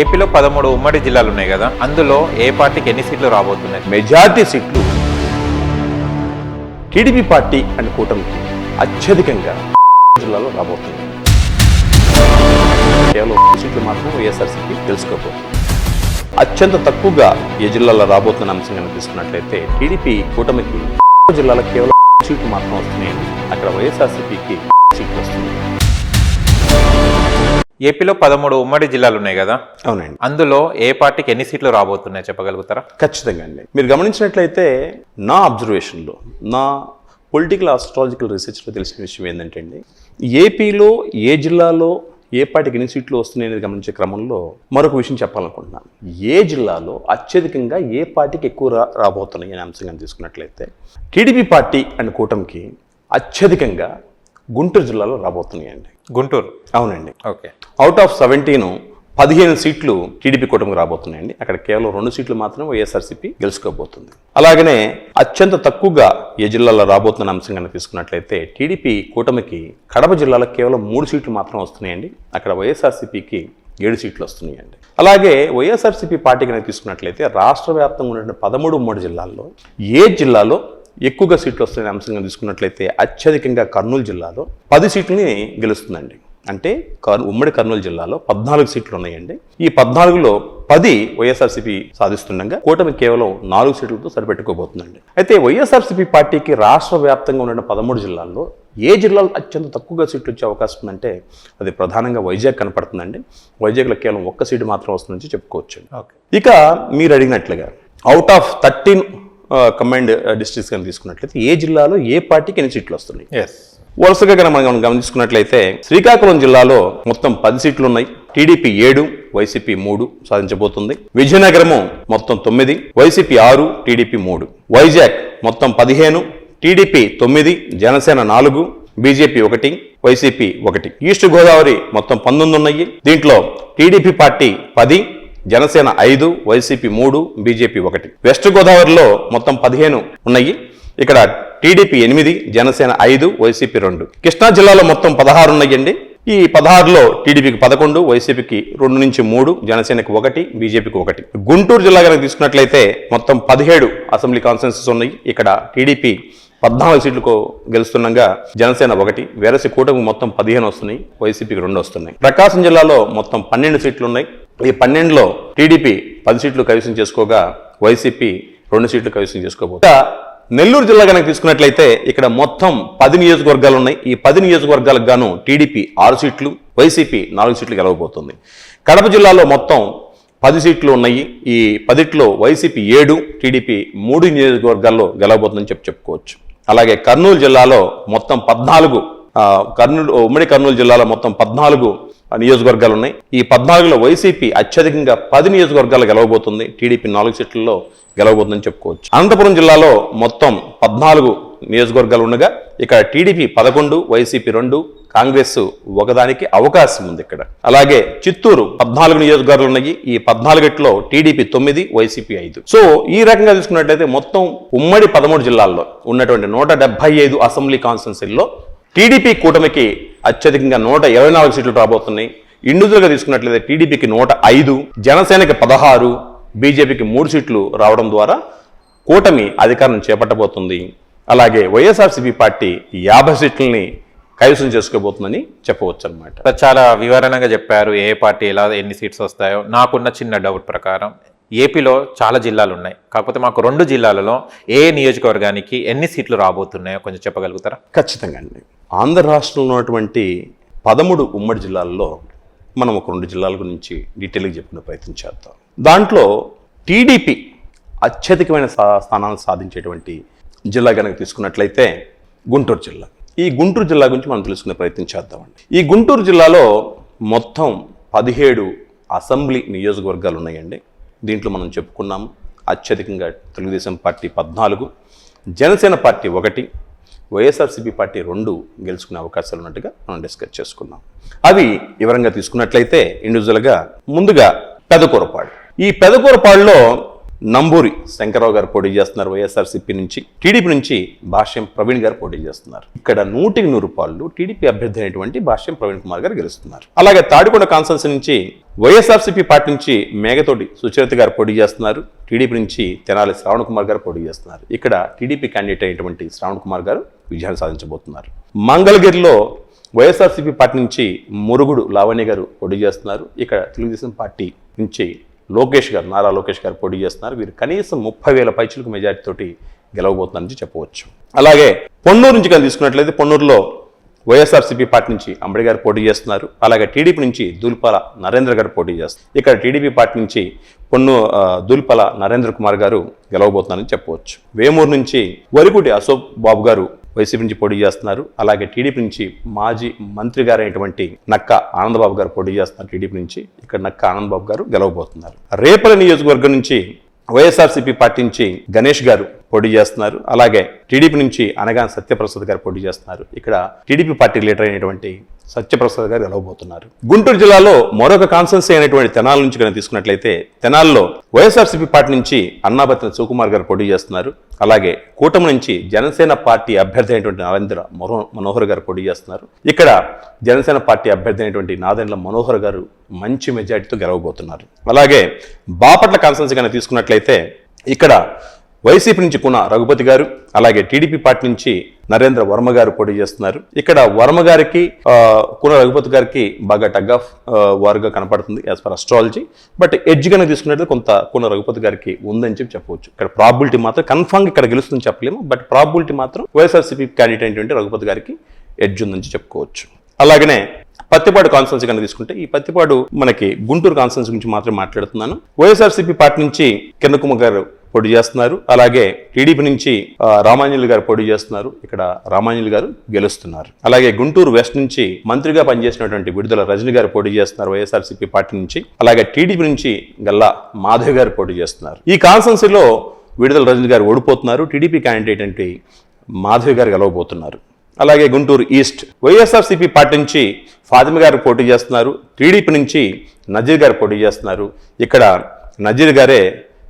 ఏపీలో 13 ఉమ్మడి జిల్లాలు ఉన్నాయి కదా, అందులో ఏ పార్టీకి ఎన్ని సీట్లు రాబోతున్నాయి? మెజారిటీ సీట్లు టీడీపీ పార్టీ అండ్ కూటమికి అత్యధికంగా జిల్లాలో రాబోతుంది. కేవలం సీట్లు మాత్రం వైఎస్ఆర్సీపీ తెలుసుకోబోతుంది. అత్యంత తక్కువగా ఏ జిల్లాలో రాబోతున్న అంశం కనుక తీసుకున్నట్లయితే టీడీపీ కూటమికి జిల్లాలో కేవలం సీట్లు మాత్రం వస్తున్నాయి. అక్కడ వైఎస్ఆర్సీపీకి సీట్లు వస్తుంది. ఏపీలో 13 ఉమ్మడి జిల్లాలు ఉన్నాయి కదా, అవునండి. అందులో ఏ పార్టీకి ఎన్ని సీట్లు రాబోతున్నాయి చెప్పగలుగుతారా? ఖచ్చితంగా అండి. మీరు గమనించినట్లయితే నా అబ్జర్వేషన్లో, నా పొలిటికల్ ఆస్ట్రాలజికల్ రీసెర్చ్లో తెలిసిన విషయం ఏంటంటే అండి, ఏపీలో ఏ జిల్లాలో ఏ పార్టీకి ఎన్ని సీట్లు వస్తున్నాయి అనేది గమనించే క్రమంలో మరొక విషయం చెప్పాలనుకుంటున్నాను. ఏ జిల్లాలో అత్యధికంగా ఏ పార్టీకి ఎక్కువ రాబోతున్నాయి అనే అంశంగా తీసుకున్నట్లయితే టీడీపీ పార్టీ అండ్ కూటమికి అత్యధికంగా గుంటూరు జిల్లాలో రాబోతున్నాయండి. గుంటూరు? అవునండి. ఓకే. అవుట్ ఆఫ్ 17 15 సీట్లు టీడీపీ కూటమికి రాబోతున్నాయండి. అక్కడ కేవలం 2 సీట్లు మాత్రమే వైఎస్ఆర్సీపీ గెలుచుకోబోతుంది. అలాగనే అత్యంత తక్కువగా ఏ జిల్లాలో రాబోతున్న అంశం కనుక తీసుకున్నట్లయితే టీడీపీ కూటమికి కడప జిల్లాలో కేవలం 3 సీట్లు మాత్రం వస్తున్నాయండి. అక్కడ వైఎస్ఆర్సీపీకి 7 సీట్లు వస్తున్నాయండి. అలాగే వైఎస్ఆర్సీపీ పార్టీ కనుక తీసుకున్నట్లయితే రాష్ట్ర వ్యాప్తంగా ఉన్న 13 ఉమ్మడి జిల్లాల్లో ఏ జిల్లాలో ఎక్కువగా సీట్లు వస్తున్న అంశంగా తీసుకున్నట్లయితే అత్యధికంగా కర్నూలు జిల్లాలో 10 సీట్లని గెలుస్తుందండి. అంటే ఉమ్మడి కర్నూలు జిల్లాలో 14 సీట్లు ఉన్నాయండి. ఈ 14లో 10 వైఎస్ఆర్సీపీ సాధిస్తుండగా కూటమి కేవలం 4 సీట్లతో సరిపెట్టుకోబోతుందండి. అయితే వైఎస్ఆర్సీపీ పార్టీకి రాష్ట్ర వ్యాప్తంగా ఉన్న 13 జిల్లాల్లో ఏ జిల్లాలో అత్యంత తక్కువగా సీట్లు వచ్చే అవకాశం ఉందంటే అది ప్రధానంగా వైజాగ్ కనపడుతుందండి. వైజాగ్లో కేవలం 1 సీటు మాత్రం వస్తుందని చెప్పుకోవచ్చు. ఇక మీరు అడిగినట్లుగా అవుట్ ఆఫ్ 13 కమాండ్ డిస్ట్రిక్ట్స్ కానీ తీసుకున్నట్లయితే ఏ జిల్లాలో ఏ పార్టీకి ఎన్ని సీట్లు వస్తున్నాయి? వరుసగా కనుక మనం గమనించుకున్నట్లయితే శ్రీకాకుళం జిల్లాలో మొత్తం 10 సీట్లు ఉన్నాయి. TDP 7, YCP 3 సాధించబోతుంది. విజయనగరము మొత్తం 9, వైసీపీ 6, టీడీపీ 3. వైజాగ్ మొత్తం 15, TDP 9, Janasena 4, BJP 1, YCP 1. East Godavari మొత్తం 19 ఉన్నాయి. దీంట్లో TDP party 10, Janasena 5, YCP 3, BJP 1. West గోదావరిలో మొత్తం 15 ఉన్నాయి. ఇక్కడ టీడీపీ 8, జనసేన 5, వైసీపీ 2. కృష్ణా జిల్లాలో మొత్తం 16 ఉన్నాయండి. ఈ 16లో టీడీపీకి 11, వైసీపీకి 2 నుంచి 3, జనసేనకి 1, బీజేపీకి 1. గుంటూరు జిల్లా కనుక తీసుకున్నట్లయితే మొత్తం 17 అసెంబ్లీ కాన్స్టిట్యున్సీస్ ఉన్నాయి. ఇక్కడ టీడీపీ 14 సీట్లకు గెలుస్తుండగా జనసేన 1, వేరసి కూటమి మొత్తం 15 వస్తున్నాయి, వైసీపీకి 2 వస్తున్నాయి. ప్రకాశం జిల్లాలో మొత్తం 12 సీట్లు ఉన్నాయి. ఈ 12లో టీడీపీ 10 సీట్లు కైవసం చేసుకోగా వైసీపీ 2 సీట్లు కైవసం చేసుకోబోతుంది. నెల్లూరు జిల్లా కనుక తీసుకున్నట్లయితే ఇక్కడ మొత్తం 10 నియోజకవర్గాలు ఉన్నాయి. ఈ 10 నియోజకవర్గాలకు గాను టీడీపీ 6 సీట్లు, వైసీపీ 4 సీట్లు గెలవబోతుంది. కడప జిల్లాలో మొత్తం 10 సీట్లు ఉన్నాయి. ఈ 10లో వైసీపీ 7, టీడీపీ 3 నియోజకవర్గాల్లో గెలవబోతుందని చెప్పుకోవచ్చు. అలాగే కర్నూలు జిల్లాలో మొత్తం 14, ఉమ్మడి కర్నూలు జిల్లాలో మొత్తం 14 నియోజకవర్గాలు ఉన్నాయి. ఈ 14లో వైసీపీ అత్యధికంగా 10 నియోజకవర్గాలు గెలవబోతుంది. టీడీపీ 4 సీట్లలో గెలవబోతుందని చెప్పుకోవచ్చు. అనంతపురం జిల్లాలో మొత్తం 14 నియోజకవర్గాలు ఉండగా ఇక్కడ టీడీపీ 11, వైసీపీ 2, కాంగ్రెస్ 1 అవకాశం ఉంది ఇక్కడ. అలాగే చిత్తూరు 14 నియోజకవర్గాలు ఉన్నాయి. ఈ 14లో టీడీపీ 9, వైసీపీ 5. సో ఈ రకంగా తీసుకున్నట్లయితే మొత్తం ఉమ్మడి 13 జిల్లాల్లో ఉన్నటువంటి 175 అసెంబ్లీ కాన్స్టిట్యున్సీల్లో టీడీపీ కూటమికి అత్యధికంగా 124 సీట్లు రాబోతున్నాయి. ఇండివిజువల్గా తీసుకున్నట్లయితే టీడీపీకి 105, జనసేనకి 16, బీజేపీకి 3 సీట్లు రావడం ద్వారా కూటమి అధికారం చేపట్టబోతుంది. అలాగే వైఎస్ఆర్సీపీ పార్టీ 50 సీట్లని కైవసం చేసుకోబోతుందని చెప్పవచ్చు అనమాట. చాలా వివరణగా చెప్పారు ఏ పార్టీ ఎలా ఎన్ని సీట్స్ వస్తాయో. నాకున్న చిన్న డౌట్ ప్రకారం ఏపీలో చాలా జిల్లాలు ఉన్నాయి, కాకపోతే మాకు 2 జిల్లాలలో ఏ నియోజకవర్గానికి ఎన్ని సీట్లు రాబోతున్నాయో కొంచెం చెప్పగలుగుతారా? ఖచ్చితంగా అండి. ఆంధ్ర రాష్ట్రంలో ఉన్నటువంటి 13 ఉమ్మడి జిల్లాల్లో మనం ఒక 2 జిల్లాల గురించి డీటెయిల్గా చెప్పుకునే ప్రయత్నం చేద్దాం. దాంట్లో టీడీపీ అత్యధికమైన స్థానాలను సాధించేటువంటి జిల్లా కనుక తీసుకున్నట్లయితే గుంటూరు జిల్లా. ఈ గుంటూరు జిల్లా గురించి మనం తెలుసుకునే ప్రయత్నం చేద్దామండి. ఈ గుంటూరు జిల్లాలో మొత్తం 17 అసెంబ్లీ నియోజకవర్గాలు ఉన్నాయండి. దీంట్లో మనం చెప్పుకున్నాము అత్యధికంగా Telugu Desam party 14, Janasena party 1, YSRCP party 2 గెలుచుకునే అవకాశాలు ఉన్నట్టుగా మనం డిస్కస్ చేసుకున్నాం. అవి వివరంగా తీసుకున్నట్లయితే ఇండివిజువల్గా ముందుగా పెదకూరపాడు. ఈ పెదకూరపాడులో నంబూరి శంకరరావు గారు పోటీ చేస్తున్నారు వైఎస్ఆర్సీపీ నుంచి. టీడీపీ నుంచి భాష్యం ప్రవీణ్ గారు పోటీ చేస్తున్నారు. ఇక్కడ 100కి 100 రూపాయలు టీడీపీ అభ్యర్థి అయినటువంటి భాష్యం ప్రవీణ్ కుమార్ గారు గెలుస్తున్నారు. అలాగే తాడికొండ కాన్స్టిట్యున్సీ నుంచి వైఎస్ఆర్సీపీ పార్టీ నుంచి మేఘతోటి సుచరిత గారు పోటీ చేస్తున్నారు. టీడీపీ నుంచి తెనాలి శ్రావణ్ కుమార్ గారు పోటీ చేస్తున్నారు. ఇక్కడ టీడీపీ క్యాండిడేట్ అయినటువంటి శ్రావణ్ కుమార్ గారు విజయాన్ని సాధించబోతున్నారు. మంగళగిరిలో వైఎస్ఆర్సీపీ పార్టీ నుంచి మురుగుడు లావణ్య గారు పోటీ చేస్తున్నారు. ఇక్కడ తెలుగుదేశం పార్టీ నుంచి నారా లోకేష్ గారు పోటీ చేస్తున్నారు. వీరు కనీసం 30,000 పైచిలకు మెజార్టీ తోటి గెలవబోతున్నారని చెప్పవచ్చు. అలాగే పొన్నూరు నుంచి కానీ తీసుకున్నట్లయితే పొన్నూరులో వైఎస్ఆర్సీపీ పార్టీ నుంచి అంబడి గారు పోటీ చేస్తున్నారు. అలాగే టీడీపీ నుంచి దూల్పాల నరేంద్ర గారు పోటీ చేస్తారు. ఇక్కడ టీడీపీ పార్టీ నుంచి దూల్పాల నరేంద్ర కుమార్ గారు గెలవబోతున్నారని చెప్పవచ్చు. వేమూరు నుంచి వరికుటి అశోక్ బాబు గారు వైసీపీ నుంచి పోటీ చేస్తున్నారు. అలాగే టీడీపీ నుంచి మాజీ మంత్రి గారు అయినటువంటి నక్క ఆనందబాబు గారు పోటీ చేస్తున్నారు. టీడీపీ నుంచి ఇక్కడ నక్క ఆనందబాబు గారు గెలవబోతున్నారు. రేపల నియోజకవర్గం నుంచి వైఎస్ఆర్సీపీ పార్టీ నుంచి గణేష్ గారు పోటీ చేస్తున్నారు. అలాగే టీడీపీ నుంచి అనగాని సత్యప్రసాద్ గారు పోటీ చేస్తున్నారు. ఇక్కడ టీడీపీ పార్టీ లీడర్ అయినటువంటి సత్యప్రసాద్ గారు గెలవబోతున్నారు. గుంటూరు జిల్లాలో మరొక కాన్స్టెన్సీ అయినటువంటి తెనాలి నుంచి కనుక తీసుకున్నట్లయితే తెనాలిలో వైఎస్ఆర్సీపీ పార్టీ నుంచి అన్నాబత్తిన శివకుమార్ గారు పోటీ చేస్తున్నారు. అలాగే కూటమి నుంచి జనసేన పార్టీ అభ్యర్థి అయినటువంటి నాదెండ్ల మనోహర్ గారు పోటీ చేస్తున్నారు. ఇక్కడ జనసేన పార్టీ అభ్యర్థి అయినటువంటి నాదెండ్ల మనోహర్ గారు మంచి మెజార్టీతో గెలవబోతున్నారు. అలాగే బాపట్ల కాన్స్టెన్సీ కనుక తీసుకున్నట్లయితే ఇక్కడ వైసీపీ నుంచి కున రఘుపతి గారు, అలాగే టీడీపీ పార్టీ నుంచి నరేంద్ర వర్మ గారు పోటీ చేస్తున్నారు. ఇక్కడ వర్మ గారికి కున రఘుపతి గారికి బాగా టగ్ ఆఫ్ వారుగా కనపడుతుంది as per astrology. But edge కనుక తీసుకున్నట్లయితే కొంత కున రఘుపతి గారికి ఉందని చెప్పవచ్చు. ఇక్కడ ప్రాబిలిటీ మాత్రం కన్ఫామ్ ఇక్కడ గెలుస్తుందని చెప్పలేము. బట్ ప్రాబిలిటీ మాత్రం వైఎస్ఆర్సీపీ క్యాండిడేట్ అయినటువంటి రఘుపతి గారికి ఎడ్జ్ ఉందని చెప్పుకోవచ్చు. అలాగనే పత్తిపాడు కాన్స్టెన్సీ కనుక తీసుకుంటే ఈ పత్తిపాడు మనకి గుంటూరు కాన్స్టెన్సీ గురించి మాత్రమే మాట్లాడుతున్నాను. వైఎస్ఆర్సీపీ పార్టీ నుంచి కిరణ్ కుమార్ గారు పోటీ చేస్తున్నారు. అలాగే టీడీపీ నుంచి రామాంజలి గారు పోటీ చేస్తున్నారు. ఇక్కడ రామాంజలి గారు గెలుస్తున్నారు. అలాగే గుంటూరు వెస్ట్ నుంచి మంత్రిగా పనిచేసినటువంటి విడుదల రజని గారు పోటీ చేస్తున్నారు వైఎస్ఆర్సీపీ పార్టీ నుంచి. అలాగే టీడీపీ నుంచి గల్లా మాధవ్ గారు పోటీ చేస్తున్నారు. ఈ కాన్స్టెన్సీలో విడుదల రజని గారు ఓడిపోతున్నారు. టీడీపీ క్యాండిడేట్ అంటే మాధవ్ గారు గెలవబోతున్నారు. అలాగే గుంటూరు ఈస్ట్ వైఎస్ఆర్సీపీ పార్టీ నుంచి ఫాతిమ గారు పోటీ చేస్తున్నారు. టీడీపీ నుంచి నజీర్ గారు పోటీ చేస్తున్నారు. ఇక్కడ నజీర్ గారే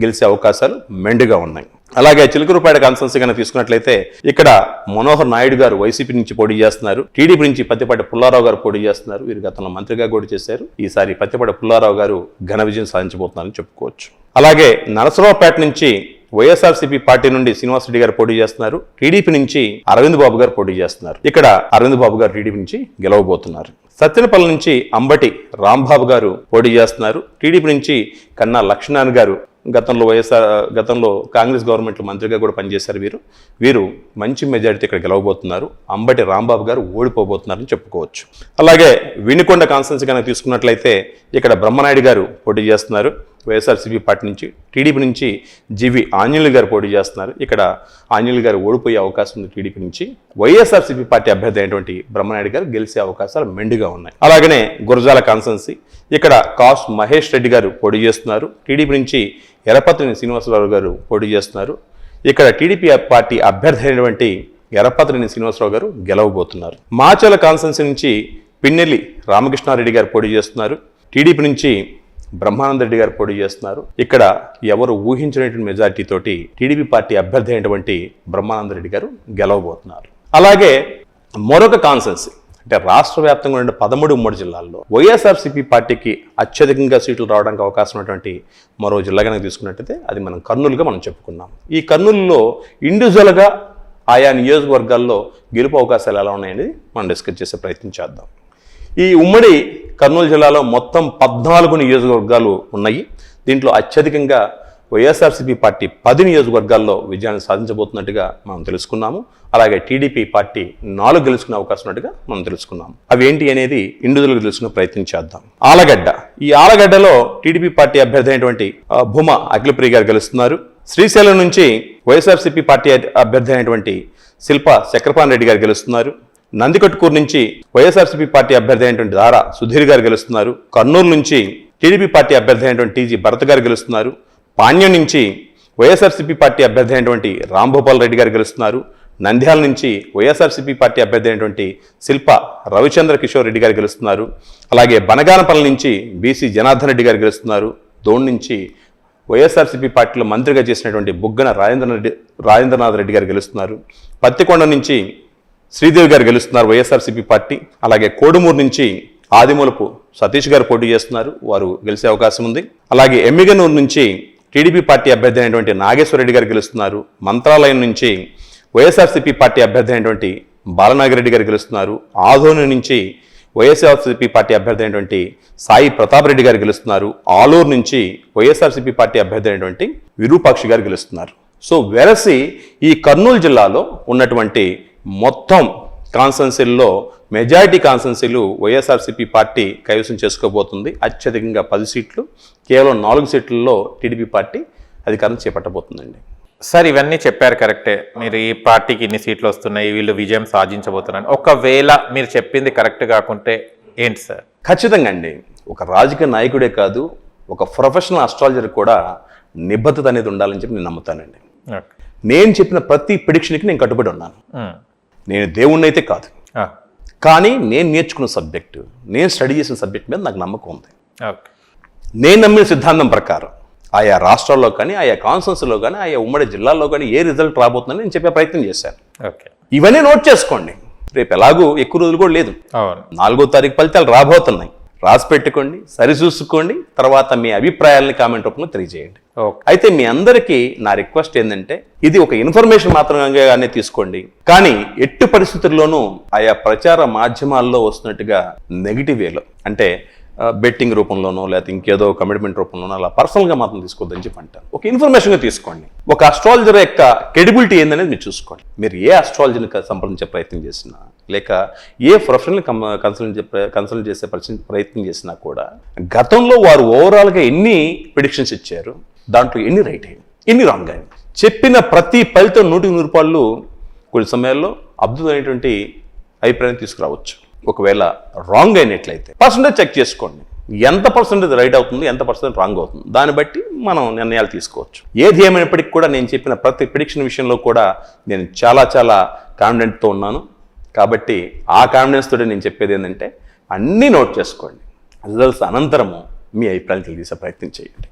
గెలిచే అవకాశాలు మెండుగా ఉన్నాయి. అలాగే చిలుకూరుపేట కాన్స్టెన్సీ కనుక తీసుకున్నట్లయితే ఇక్కడ మనోహర్ నాయుడు గారు వైసీపీ నుంచి పోటీ చేస్తున్నారు. టీడీపీ నుంచి పత్తిపాటి పుల్లారావు గారు పోటీ చేస్తున్నారు. వీరు గతంలో మంత్రిగా కూడా చేశారు. ఈసారి పత్తిపాటి పుల్లారావు గారు ఘన విజయం సాధించబోతున్నారని చెప్పుకోవచ్చు. అలాగే నరసరావుపేట నుంచి వైఎస్ఆర్సీపీ పార్టీ నుండి శ్రీనివాసరెడ్డి గారు పోటీ చేస్తున్నారు. టీడీపీ నుంచి అరవింద్ బాబు గారు పోటీ చేస్తున్నారు. ఇక్కడ అరవింద్ బాబు గారు టీడీపీ నుంచి గెలవబోతున్నారు. సత్తెనపల్లి నుంచి అంబటి రాంబాబు గారు పోటీ చేస్తున్నారు. టీడీపీ నుంచి కన్నా లక్ష్మణ్ గారు గతంలో కాంగ్రెస్ గవర్నమెంట్లో మంత్రిగా కూడా పనిచేశారు. వీరు మంచి మెజారిటీ ఇక్కడ గెలవబోతున్నారు. అంబటి రాంబాబు గారు ఓడిపోబోతున్నారని చెప్పుకోవచ్చు. అలాగే వినుకొండ కాన్స్టెన్సీ కనుక తీసుకున్నట్లయితే ఇక్కడ బ్రహ్మనాయుడు గారు పోటీ చేస్తున్నారు వైఎస్ఆర్సీపీ పార్టీ నుంచి. టీడీపీ నుంచి జీవి ఆంజనేయులు గారు పోటీ చేస్తున్నారు. ఇక్కడ ఆంజనేయులు గారు ఓడిపోయే అవకాశం ఉంది టీడీపీ నుంచి. వైఎస్ఆర్సీపీ పార్టీ అభ్యర్థి అయినటువంటి బ్రహ్మనాయుడు గారు గెలిచే అవకాశాలు మెండుగా ఉన్నాయి. అలాగనే గురజాల కాన్స్టెన్సీ ఇక్కడ కాస్ మహేష్ రెడ్డి గారు పోటీ చేస్తున్నారు. టీడీపీ నుంచి ఎర్రపత్రిని శ్రీనివాసరావు గారు పోటీ చేస్తున్నారు. ఇక్కడ టీడీపీ పార్టీ అభ్యర్థి అయినటువంటి ఎర్రపత్రిని శ్రీనివాసరావు గారు గెలవబోతున్నారు. మాచల కాన్స్టెన్సీ నుంచి పిన్నెల్లి రామకృష్ణారెడ్డి గారు పోటీ చేస్తున్నారు. టీడీపీ నుంచి బ్రహ్మానంద రెడ్డి గారు పోటీ చేస్తున్నారు. ఇక్కడ ఎవరు ఊహించినటువంటి మెజార్టీ తోటి టీడీపీ పార్టీ అభ్యర్థి అయినటువంటి బ్రహ్మానంద రెడ్డి గారు గెలవబోతున్నారు. అలాగే మరొక కాన్స్టెన్సీ అంటే రాష్ట్ర వ్యాప్తంగా ఉండే 13 ఉమ్మడి జిల్లాల్లో వైఎస్ఆర్సీపీ పార్టీకి అత్యధికంగా సీట్లు రావడానికి అవకాశం ఉన్నటువంటి మరో జిల్లా కనుక తీసుకున్నట్టయితే అది మనం కర్నూలుగా మనం చెప్పుకున్నాం. ఈ కర్నూలులో ఇండివిజువల్గా ఆయా నియోజకవర్గాల్లో గెలుపు అవకాశాలు ఎలా ఉన్నాయనేది మనం డిస్కస్ చేసే ప్రయత్నం చేద్దాం. ఈ ఉమ్మడి కర్నూలు జిల్లాలో మొత్తం 14 నియోజకవర్గాలు ఉన్నాయి. దీంట్లో అత్యధికంగా వైఎస్ఆర్సీపీ పార్టీ 10 నియోజకవర్గాల్లో విజయాన్ని సాధించబోతున్నట్టుగా మనం తెలుసుకున్నాము. అలాగే టీడీపీ పార్టీ 4 గెలుచుకునే అవకాశం ఉన్నట్టుగా మనం తెలుసుకున్నాము. అవి ఏంటి అనేది ఇండివిజువల్గా తెలుసుకునే ప్రయత్నం చేద్దాం. ఆలగడ్డ, ఈ ఆలగడ్డలో టీడీపీ పార్టీ అభ్యర్థి అయినటువంటి భూమా అఖిలప్రియ గారు గెలుస్తున్నారు. శ్రీశైలం నుంచి వైఎస్ఆర్సీపీ పార్టీ అభ్యర్థి అయినటువంటి శిల్ప చక్రపాణి రెడ్డి గారు గెలుస్తున్నారు. నందికొట్కూరు నుంచి వైఎస్ఆర్సీపీ పార్టీ అభ్యర్థి అయినటువంటి దారా సుధీర్ గారు గెలుస్తున్నారు. కర్నూలు నుంచి టీడీపీ పార్టీ అభ్యర్థి అయినటువంటి టీజీ భరత్ గారు గెలుస్తున్నారు. పాణ్యం నుంచి వైఎస్ఆర్సీపీ పార్టీ అభ్యర్థి అయినటువంటి రాంభూపాల్ రెడ్డి గారు గెలుస్తున్నారు. నంద్యాల నుంచి వైఎస్ఆర్సీపీ పార్టీ అభ్యర్థి అయినటువంటి శిల్ప రవిచంద్ర కిషోర్ రెడ్డి గారు గెలుస్తున్నారు. అలాగే బనగానపల్లి నుంచి బీసీ జనార్దన్ రెడ్డి గారు గెలుస్తున్నారు. దోణి నుంచి వైఎస్ఆర్సీపీ పార్టీలో మంత్రిగా చేసినటువంటి బుగ్గన రాజేంద్రనాథ్ రెడ్డి గారు గెలుస్తున్నారు. పత్తికొండ నుంచి శ్రీదేవి గారు గెలుస్తున్నారు వైఎస్ఆర్సీపీ పార్టీ. అలాగే కోడుమూరు నుంచి ఆదిమూలపు సతీష్ గారు పోటీ చేస్తున్నారు, వారు గెలిచే అవకాశం ఉంది. అలాగే ఎమ్మిగనూరు నుంచి టీడీపీ పార్టీ అభ్యర్థి అయినటువంటి నాగేశ్వరరెడ్డి గారు గెలుస్తున్నారు. మంత్రాలయం నుంచి వైఎస్ఆర్సీపీ పార్టీ అభ్యర్థి అయినటువంటి బాలనాగిరెడ్డి గారు గెలుస్తున్నారు. ఆదోని నుంచి వైఎస్ఆర్సీపీ పార్టీ అభ్యర్థి అయినటువంటి సాయి ప్రతాప్ రెడ్డి గారు గెలుస్తున్నారు. ఆలూరు నుంచి వైఎస్ఆర్సీపీ పార్టీ అభ్యర్థి అయినటువంటి విరూపాక్షి గారు గెలుస్తున్నారు. సో వెరసి ఈ కర్నూలు జిల్లాలో ఉన్నటువంటి మొత్తం కాన్స్టెన్సీల్లో మెజారిటీ కాన్స్టెన్సీలు వైఎస్ఆర్సీపీ పార్టీ కైవసం చేసుకోబోతుంది. అత్యధికంగా 10 సీట్లు, కేవలం 4 సీట్లలో టీడీపీ పార్టీ అధికారం చేపట్టబోతుందండి. సార్ ఇవన్నీ చెప్పారు కరెక్టే, మీరు ఈ పార్టీకి ఇన్ని సీట్లు వస్తున్నాయి, వీళ్ళు విజయం సాధించబోతున్నారు. ఒకవేళ మీరు చెప్పింది కరెక్ట్ కాకుంటే ఏంటి సార్? ఖచ్చితంగా అండి, ఒక రాజకీయ నాయకుడే కాదు, ఒక ప్రొఫెషనల్ అస్ట్రాలజర్ కూడా నిబద్ధత అనేది ఉండాలని చెప్పి నేను నమ్ముతానండి. నేను చెప్పిన ప్రతి ప్రిడిక్షన్కి నేను కట్టుబడి ఉన్నాను. నేను దేవుణ్ణి అయితే కాదు, కానీ నేను నేర్చుకున్న సబ్జెక్టు, నేను స్టడీ చేసిన సబ్జెక్ట్ మీద నాకు నమ్మకం ఉంది. నేను నమ్మిన సిద్ధాంతం ప్రకారం ఆయా రాష్ట్రాల్లో కానీ, ఆయా కాన్స్టిట్యూన్సీలో కానీ, ఆయా ఉమ్మడి జిల్లాల్లో కానీ ఏ రిజల్ట్ రాబోతుందని నేను చెప్పే ప్రయత్నం చేశాను. ఇవన్నీ నోట్ చేసుకోండి. రేపు ఎలాగూ ఎక్కువ రోజులు కూడా లేదు, 4వ తారీఖు ఫలితాలు రాబోతున్నాయి. రాసి పెట్టుకోండి, సరిచూసుకోండి, తర్వాత మీ అభిప్రాయాలని కామెంట్ రూపంలో తెలియజేయండి. అయితే మీ అందరికీ నా రిక్వెస్ట్ ఏంటంటే, ఇది ఒక ఇన్ఫర్మేషన్ మాత్రమే తీసుకోండి, కానీ ఎట్టి పరిస్థితుల్లోనూ ఆయా ప్రచార మాధ్యమాల్లో వస్తున్నట్టుగా నెగిటివ్ వేలో, అంటే బెట్టింగ్ రూపంలోనో లేకపోతే ఇంకేదో కమిట్మెంట్ రూపంలోనో అలా పర్సనల్గా మాత్రం తీసుకోవద్దని చెప్పి అంటాను. ఒక ఇన్ఫర్మేషన్గా తీసుకోండి. ఒక అస్ట్రాలజర్ యొక్క క్రెడిబిలిటీ ఏందనేది మీరు చూసుకోండి. మీరు ఏ అస్ట్రాలజీని సంప్రదించే ప్రయత్నం చేసినా, లేక ఏ ప్రొఫెషనల్ కన్సల్ట్ చేసే ప్రయత్నం చేసినా కూడా గతంలో వారు ఓవరాల్గా ఎన్ని ప్రిడిక్షన్స్ ఇచ్చారు, దాంట్లో ఎన్ని రైట్ అయ్యింది, ఎన్ని రాంగ్ అయింది, చెప్పిన ప్రతి ఫలితం 100కి 100 కొన్ని సమయాల్లో అద్భుతమైనటువంటి అభిప్రాయం తీసుకురావచ్చు. ఒకవేళ రాంగ్ అయినట్లయితే పర్సంటేజ్ చెక్ చేసుకోండి. ఎంత పర్సెంటేజ్ రైట్ అవుతుంది, ఎంత పర్సెంటేజ్ రాంగ్ అవుతుంది, దాన్ని బట్టి మనం నిర్ణయాలు తీసుకోవచ్చు. ఏది ఏమైనప్పటికీ కూడా నేను చెప్పిన ప్రతి ప్రిడిక్షన్ విషయంలో కూడా నేను చాలా కాన్ఫిడెంట్తో ఉన్నాను. కాబట్టి ఆ కాన్ఫిడెన్స్ తోటి నేను చెప్పేది ఏంటంటే, అన్నీ నోట్ చేసుకోండి. రిజల్ట్స్ అనంతరము మీ అభిప్రాయం తెలియజేసే ప్రయత్నం చేయండి.